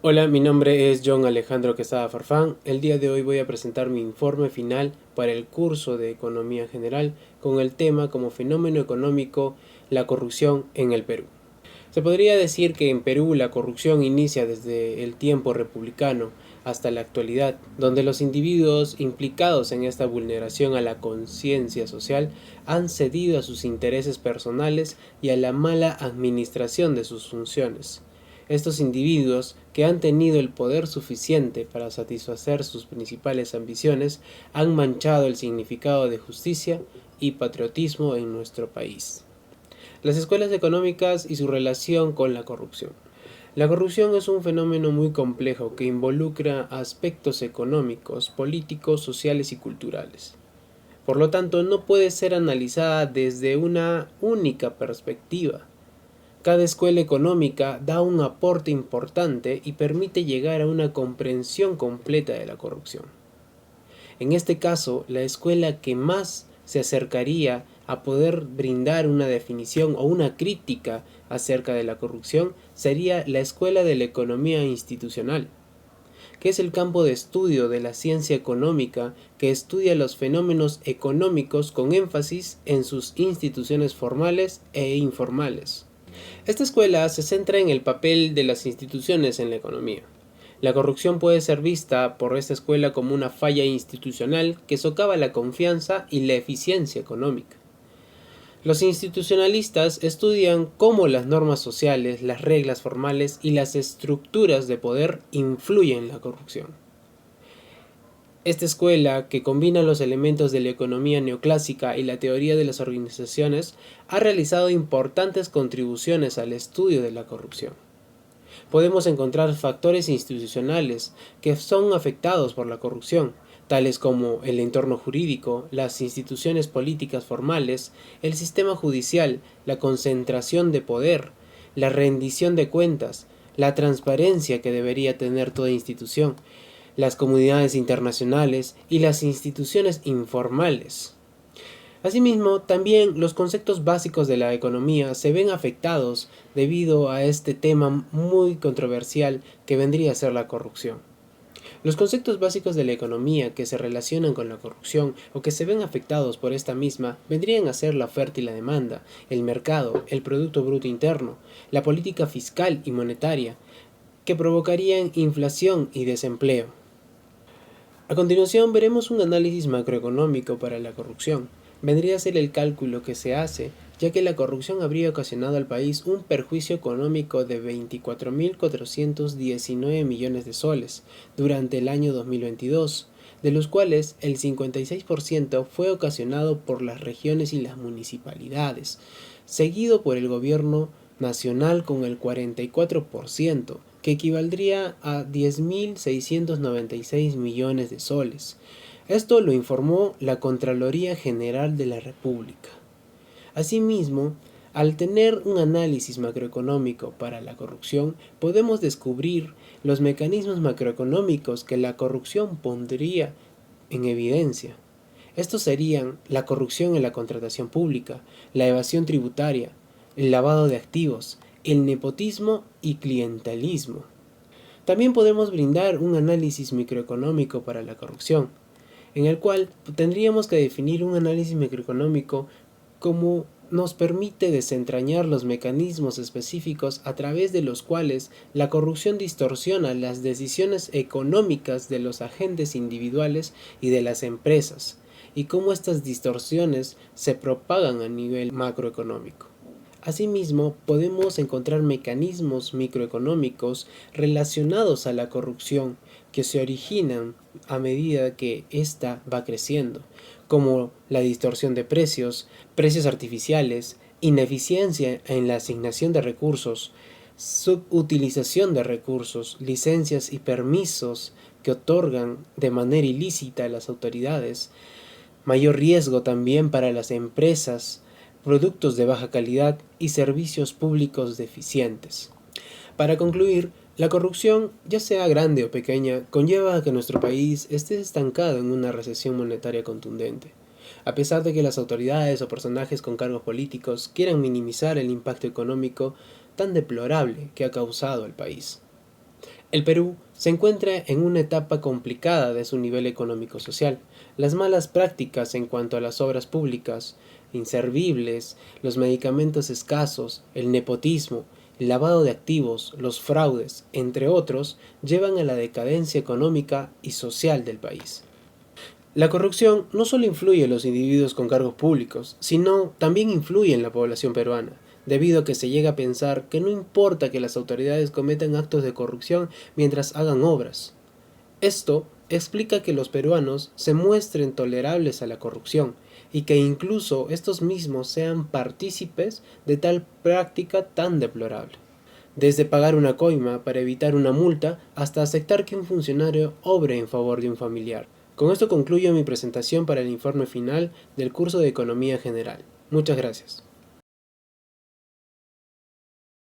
Hola, mi nombre es John Alejandro Quesada Farfán. El día de hoy voy a presentar mi informe final para el curso de Economía General con el tema como fenómeno económico la corrupción en el Perú. Se podría decir que en Perú la corrupción inicia desde el tiempo republicano hasta la actualidad, donde los individuos implicados en esta vulneración a la conciencia social han cedido a sus intereses personales y a la mala administración de sus funciones. Estos individuos, que han tenido el poder suficiente para satisfacer sus principales ambiciones, han manchado el significado de justicia y patriotismo en nuestro país. Las escuelas económicas y su relación con la corrupción. La corrupción es un fenómeno muy complejo que involucra aspectos económicos, políticos, sociales y culturales. Por lo tanto, no puede ser analizada desde una única perspectiva. Cada escuela económica da un aporte importante y permite llegar a una comprensión completa de la corrupción. En este caso, la escuela que más se acercaría a poder brindar una definición o una crítica acerca de la corrupción sería la escuela de la economía institucional, que es el campo de estudio de la ciencia económica que estudia los fenómenos económicos con énfasis en sus instituciones formales e informales. Esta escuela se centra en el papel de las instituciones en la economía. La corrupción puede ser vista por esta escuela como una falla institucional que socava la confianza y la eficiencia económica. Los institucionalistas estudian cómo las normas sociales, las reglas formales y las estructuras de poder influyen en la corrupción. Esta escuela, que combina los elementos de la economía neoclásica y la teoría de las organizaciones, ha realizado importantes contribuciones al estudio de la corrupción. Podemos encontrar factores institucionales que son afectados por la corrupción, tales como el entorno jurídico, las instituciones políticas formales, el sistema judicial, la concentración de poder, la rendición de cuentas, la transparencia que debería tener toda institución, las comunidades internacionales y las instituciones informales. Asimismo, también los conceptos básicos de la economía se ven afectados debido a este tema muy controversial que vendría a ser la corrupción. Los conceptos básicos de la economía que se relacionan con la corrupción o que se ven afectados por esta misma vendrían a ser la oferta y la demanda, el mercado, el Producto Bruto Interno, la política fiscal y monetaria, que provocarían inflación y desempleo. A continuación veremos un análisis macroeconómico para la corrupción. Vendría a ser el cálculo que se hace, ya que la corrupción habría ocasionado al país un perjuicio económico de 24.419 millones de soles durante el año 2022, de los cuales el 56% fue ocasionado por las regiones y las municipalidades, seguido por el gobierno nacional con el 44%, que equivaldría a 10.696 millones de soles. Esto lo informó la Contraloría General de la República. Asimismo, al tener un análisis macroeconómico para la corrupción, podemos descubrir los mecanismos macroeconómicos que la corrupción pondría en evidencia. Estos serían la corrupción en la contratación pública, la evasión tributaria, el lavado de activos, el nepotismo y clientelismo. También podemos brindar un análisis microeconómico para la corrupción, en el cual tendríamos que definir un análisis microeconómico como nos permite desentrañar los mecanismos específicos a través de los cuales la corrupción distorsiona las decisiones económicas de los agentes individuales y de las empresas, y cómo estas distorsiones se propagan a nivel macroeconómico. Asimismo, podemos encontrar mecanismos microeconómicos relacionados a la corrupción que se originan a medida que ésta va creciendo, como la distorsión de precios, precios artificiales, ineficiencia en la asignación de recursos, subutilización de recursos, licencias y permisos que otorgan de manera ilícita a las autoridades, mayor riesgo también para las empresas, productos de baja calidad y servicios públicos deficientes. Para concluir, la corrupción, ya sea grande o pequeña, conlleva a que nuestro país esté estancado en una recesión monetaria contundente. A pesar de que las autoridades o personajes con cargos políticos quieran minimizar el impacto económico tan deplorable que ha causado al país. El Perú se encuentra en una etapa complicada de su nivel económico-social. Las malas prácticas en cuanto a las obras públicas, inservibles, los medicamentos escasos, el nepotismo, el lavado de activos, los fraudes, entre otros, llevan a la decadencia económica y social del país. La corrupción no solo influye en los individuos con cargos públicos, sino también influye en la población peruana, debido a que se llega a pensar que no importa que las autoridades cometan actos de corrupción mientras hagan obras. Esto explica que los peruanos se muestren tolerables a la corrupción y que incluso estos mismos sean partícipes de tal práctica tan deplorable. Desde pagar una coima para evitar una multa hasta aceptar que un funcionario obre en favor de un familiar. Con esto concluyo mi presentación para el informe final del curso de Economía General. Muchas gracias.